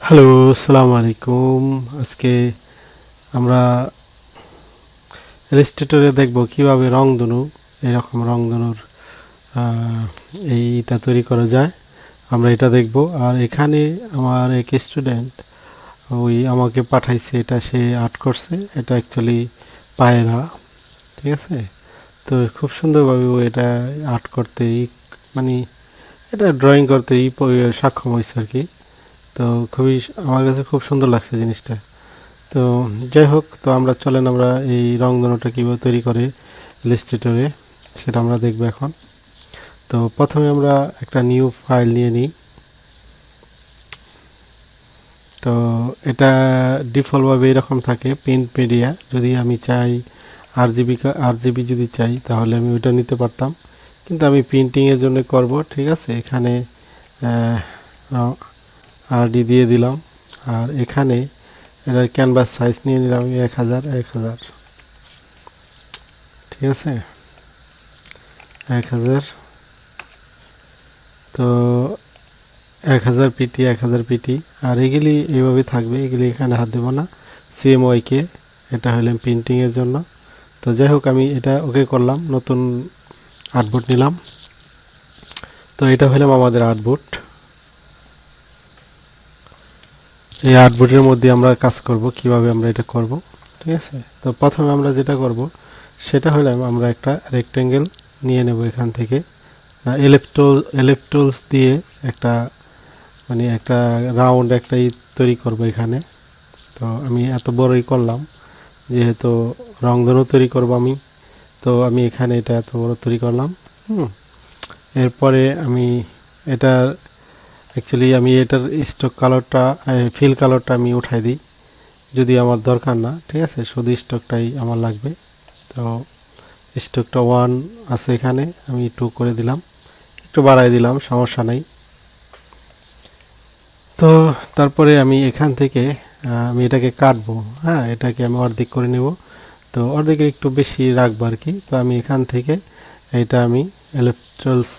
Hello, আসসালামু আলাইকুম। আজকে আমরা ইলাস্ট্রেটরে দেখব কিভাবে রংধনু এরকম রংধনুর এইটা তৈরি করা যায়। আমরা এটা দেখব। আর এখানে আমার এক স্টুডেন্ট আমাকে পাঠাইছে, এটা সে আর্ট করছে। এটা অ্যাকচুয়ালি পায়রা, ঠিক আছে। তো খুব সুন্দরভাবে ও এটা আর্ট করতে মানে এটা ড্রয়িং করতে সক্ষম হয়েছে আর কি। তো খুবই আমার কাছে খুব সুন্দর লাগছে জিনিসটা। তো যাই হোক, তো আমরা চলেন আমরা এই রংধনুটা কীভাবে তৈরি করে ইলাস্ট্রেটরে সেটা আমরা দেখব এখন। তো প্রথমে আমরা একটা নিউ ফাইল নিয়ে নিই। তো এটা ডিফল্টভাবে এরকম থাকে প্রিন্ট মিডিয়া। যদি আমি চাই আরজিবি যদি চাই তাহলে আমি ওইটা নিতে পারতাম, কিন্তু আমি প্রিন্টিংয়ের জন্য করব, ঠিক আছে। এখানে আরডি দিয়ে দিলাম। আর এখানে এটার ক্যানভাস সাইজ নিয়ে নিলাম আমি 1000, ঠিক আছে, 1000। তো 1000 পিটি। আর এগুলি এইভাবে থাকবে, এগুলি এখানে হাত দেবো না। সিএমওয়াইকে এটা হলাম প্রিন্টিংয়ের জন্য। তো যাই হোক, আমি এটা ওকে করলাম, নতুন আর্টবোর্ড নিলাম। তো এটা হলাম আমাদের আর্টবোর্ড। এই আর্টবোর্ডের মধ্যে আমরা কাজ করব, কিভাবে আমরা এটা করব, ঠিক আছে। তো প্রথমে আমরা যেটা করব সেটা হলো আমরা একটা রেক্টেঙ্গেল নিয়ে নেব এখান থেকে। এলেপটুলস দিয়ে একটা একটা রাউন্ড একটা তৈরি করব এখানে। তো আমি এত বড়ই করলাম যেহেতু রংধনু তৈরি করব আমি। তো আমি এখানে এটা এত বড় তৈরি করলাম। এরপরে আমি এটা অ্যাকচুয়ালি আমি এটার স্টক কালারটা ফিল কালারটা আমি উঠাই দিই যদি আমার দরকার না, ঠিক আছে। শুধু স্টকটাই আমার লাগবে। তো স্টকটা 1 আছে এখানে, আমি 2 করে দিলাম, একটু বাড়াই দিলাম, সমস্যা নাই। তো তারপরে আমি এখান থেকে আমি এটাকে কাটবো। হ্যাঁ, এটাকে আমি অর্ধেক করে নেব। তো অর্ধেকে একটু বেশি রাখবো আর কি। তো আমি এখান থেকে এটা আমি ইলেকট্রলস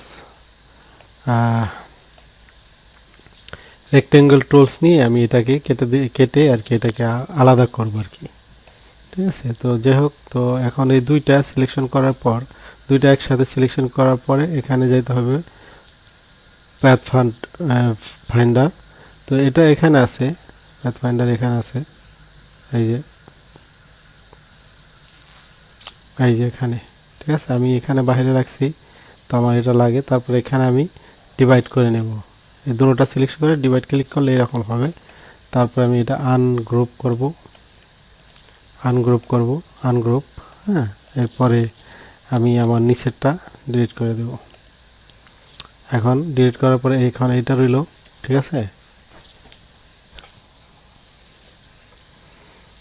রেক্টেঙ্গল টুলস নিয়ে আমি এটাকে কেটে আর কি এটাকে আলাদা করব আর কি, ঠিক আছে। তো যাই হোক, তো এখন এই দুইটা সিলেকশন করার পর, দুইটা একসাথে সিলেকশন করার পরে এখানে যেতে হবে প্যাথ ফাইন্ডার। তো এটা এখানে আছে, প্যাথ ফাইন্ডার এখানে আছে, এই যে এখানে, ঠিক আছে। আমি এখানে বাইরে রাখছি, তো আমার এটা লাগে। তারপরে এখানে আমি ডিভাইড করে নেব। এই দুটোটা সিলেক্ট করে ডিভাইড ক্লিক করলে এরকম হবে। তারপরে আমি এটা আনগ্রুপ করব, হ্যাঁ। এরপরে আমি আমার নিচেরটা ডিলিট করে দেব। এখন ডিলিট করার পরে এখানে এটা রইল, ঠিক আছে।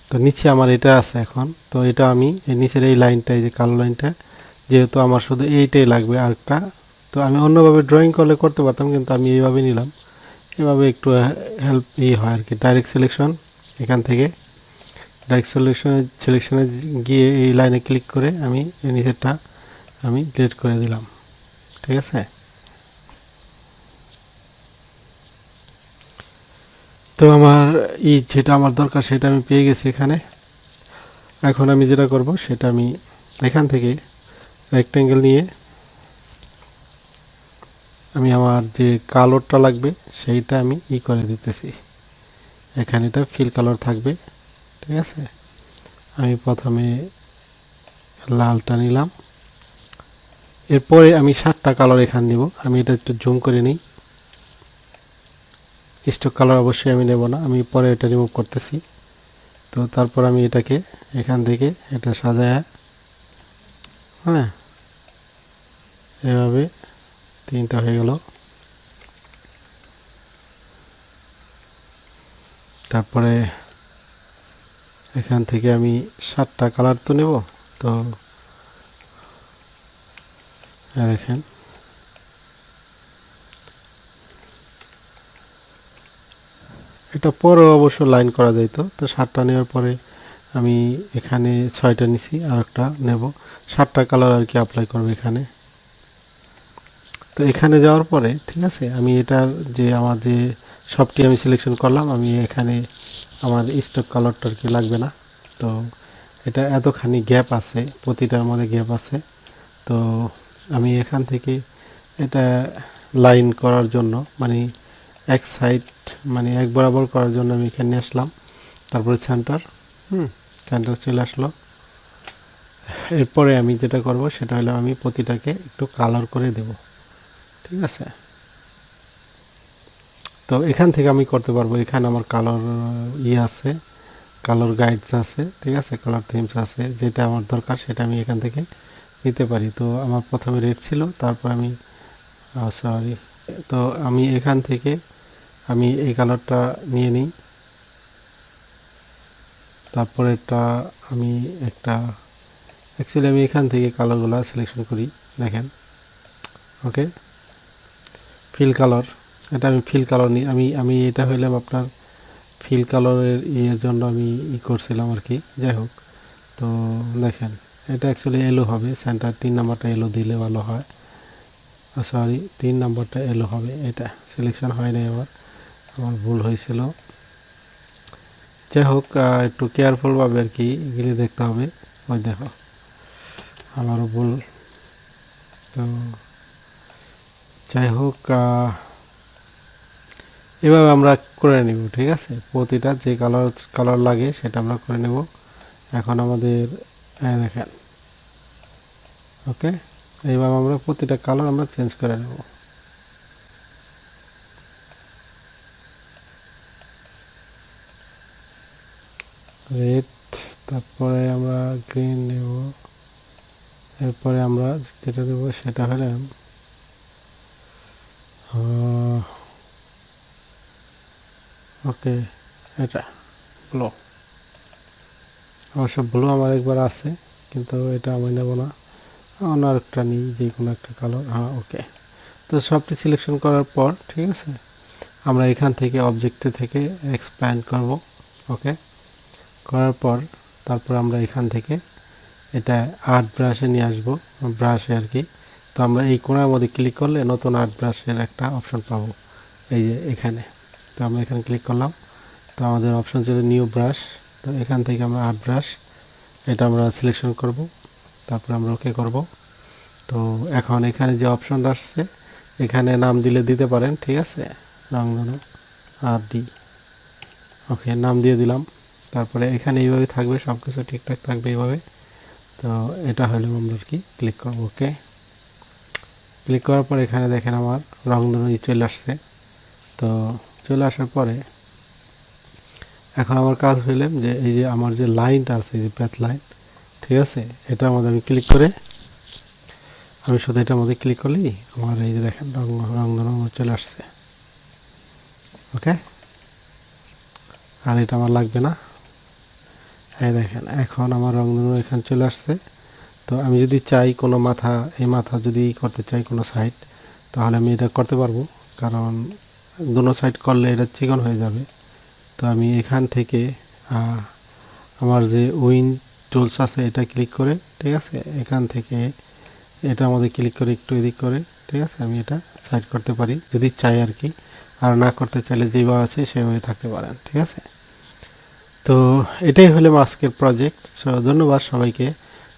তো নিচে আমার এটা আছে এখন। তো এটা আমি এই নিচের এই লাইনটা, এই যে কালো লাইনটা, যেহেতু আমার শুধু এইটাই লাগবে আরেকটা। তো আমি অন্যভাবে ড্রয়িং করলে করতে পারতাম, কিন্তু আমি এইভাবে নিলাম। এভাবে একটু হেল্প হয় আর কি। ডাইরেক্ট সিলেকশন, এখান থেকে ডাইরেক্ট সিলেকশনে গিয়ে এই লাইনে ক্লিক করে আমি এই নিচেরটা আমি ডিলিট করে দিলাম, ঠিক আছে। তো আমার যেটা আমার দরকার সেটা আমি পেয়ে গেছি এখানে। এখন আমি যেটা করব সেটা আমি এখান থেকে রেক্টেঙ্গেল নিয়ে আমি আমার যে কালারটা লাগবে সেইটা আমি করে দিতেছি। এখানে এটা ফিল কালার থাকবে, ঠিক আছে। আমি প্রথমে লালটা নিলাম, এরপরে আমি 7টা কালার এখানে নিব। আমি এটা একটু জুম করে নিই। স্টক কালার অবশ্যই আমি নেব না, আমি পরে এটা রিমুভ করতেছি। তো তারপর আমি এটাকে এখান থেকে এটা সাজায়, হ্যাঁ, এভাবে 3টা হয়ে গেল। তারপরে এখান থেকে আমি 7টা কালার তো নেব। তো দেখেন, এটা পরে অবশ্য লাইন করা যাইতো। তো 7টা নেওয়ার পরে আমি এখানে 6টা নিছি, আর একটা নেব। 7টা কালার আর কি অ্যাপ্লাই করবো এখানে। তো এখানে যাওয়ার পরে, ঠিক আছে, আমি এটার যে আমার যে সবটি আমি সিলেকশন করলাম। আমি এখানে আমার স্টক কালারটা আর কি লাগবে না। তো এটা এতখানি গ্যাপ আছে, প্রতিটার মধ্যে গ্যাপ আছে। তো আমি এখান থেকে এটা লাইন করার জন্য মানে এক সাইড মানে এক বরাবর করার জন্য আমি এখানে আসলাম। তারপরে সেন্টার সেন্টার চলে আসলো। এরপরে আমি যেটা করব সেটা হলো আমি প্রতিটাকে একটু কালার করে দেব, ঠিক আছে। তো এখান থেকে আমি করতে পারবো, এখানে আমার কালার আছে, কালার গাইডস আছে, ঠিক আছে, কালার থিমস আছে, যেটা আমার দরকার সেটা আমি এখান থেকে নিতে পারি। তো আমার প্রথমে রেড ছিল, তারপর আমি সরি, তো আমি এখান থেকে আমি এই কালারটা নিয়ে নিই। তারপরে এটা আমি একটা অ্যাকচুয়ালি আমি এখান থেকে কালারগুলো সিলেকশন করি, দেখেন। ওকে, ফিল কালার, এটা আমি ফিল কালার নিই। আমি এটা হইলাম আপনার ফিল কালারের ইয়ের জন্য আমি করছিলাম আর কি। যাই হোক, তো দেখেন এটা অ্যাকচুয়ালি এলো হবে, সেন্টার 3 নাম্বারটা এলো দিলে ভালো হয়। সরি, 3 নাম্বারটা এলো হবে, এটা সিলেকশন হয় নাই, আমার ভুল হয়েছিল। যাই হোক, একটু কেয়ারফুলভাবে আর কি এগুলি দেখতে হবে। ওই দেখো আমারও ভুল। তো যাই হোক, এভাবে আমরা করে নেব, ঠিক আছে। প্রতিটা যে কালার লাগে সেটা আমরা করে নেব। এখন আমাদের দেখেন, ওকে, এইভাবে আমরা প্রতিটা কালার আমরা চেঞ্জ করে নেব। রেড, তারপরে আমরা গ্রিন নেব, এরপরে আমরা যেটা দেব সেটা হলো ওকে, এটা ব্লু। অবশ্য ব্লু আমার একবার আছে, কিন্তু এটা আমি নেব না, অন্য আরেকটা নিই, যে কোনো একটা কালার। হ্যাঁ, ওকে। তো সবটি সিলেকশন করার পর, ঠিক আছে, আমরা এখান থেকে অবজেক্টে থেকে এক্সপ্যান্ড করব। ওকে, করার পর তারপর আমরা এখান থেকে এটা আর্ট ব্রাশে নিয়ে আসবো, ব্রাশে আর কি। তো আমরা এই কোণার মধ্যে ক্লিক করলে নতুন আর্ট ব্রাশের একটা অপশন পাবো, এই যে এখানে। তো আমরা এখানে ক্লিক করলাম, তো আমাদের অপশন ছিল নিউ ব্রাশ। তো এখান থেকে আমরা আর্ট ব্রাশ এটা আমরা সিলেকশন করব, তারপরে আমরা ওকে করব। তো এখন এখানে যে অপশনটা আসছে এখানে নাম দিলে দিতে পারেন, ঠিক আছে, রংধনু আর ডি। ওকে, নাম দিয়ে দিলাম। তারপরে এখানে এইভাবে থাকবে, সব কিছু ঠিকঠাক থাকবে এইভাবে। তো এটা হলো আমরা আর কি ক্লিক করব। ওকে, ক্লিক করার পর এখানে দেখেন আমার রংধনু চলে আসছে। তো চলে আসার পরে এখন আমার কাজ হইলাম যে এই যে আমার যে লাইনটা আছে, এই যে প্যাথ লাইন, ঠিক আছে, এটার মধ্যে আমি ক্লিক করে আমি শুধু এটার মধ্যে ক্লিক করলেই আমার এই যে দেখেন রংধনু চলে আসছে। ওকে, আর এটা আমার লাগবে না। এই দেখেন এখন আমার রংধনু এখানে চলে আসছে। তো আমি যদি চাই কোনো মাথা, এই মাথা যদি করতে চাই কোনো সাইড, তাহলে আমি এটা করতে পারবো, কারণ দুনো সাইড করলে এটা চিকন হয়ে যাবে। তো আমি এখান থেকে আমার যে উইন্ড টুলস আছে এটা ক্লিক করে, ঠিক আছে, এখান থেকে এটার মধ্যে ক্লিক করে একটু এদিক করে, ঠিক আছে, আমি এটা সাইড করতে পারি যদি চাই আর কি। আর না করতে চাইলে যেভাবে আছে সেভাবে থাকতে পারেন, ঠিক আছে। তো এটাই হলো আজকের প্রজেক্ট। সো ধন্যবাদ সবাইকে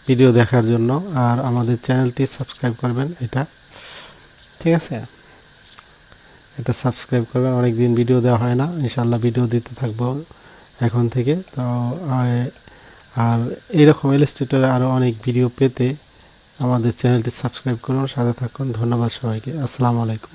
ভিডিও দেখার জন্য, আর আমাদের চ্যানেলটি সাবস্ক্রাইব করবেন, এটা ঠিক আছে, এটা সাবস্ক্রাইব করবেন। অনেক দিন ভিডিও দেওয়া হয় না, ইনশাআল্লাহ ভিডিও দিতে থাকবো এখন থেকে। তো আর এইরকম ইলাস্ট্রেটরে আরও অনেক ভিডিও পেতে আমাদের চ্যানেলটি সাবস্ক্রাইব করুন, সাথে থাকুন। ধন্যবাদ সবাইকে, আসসালামু আলাইকুম।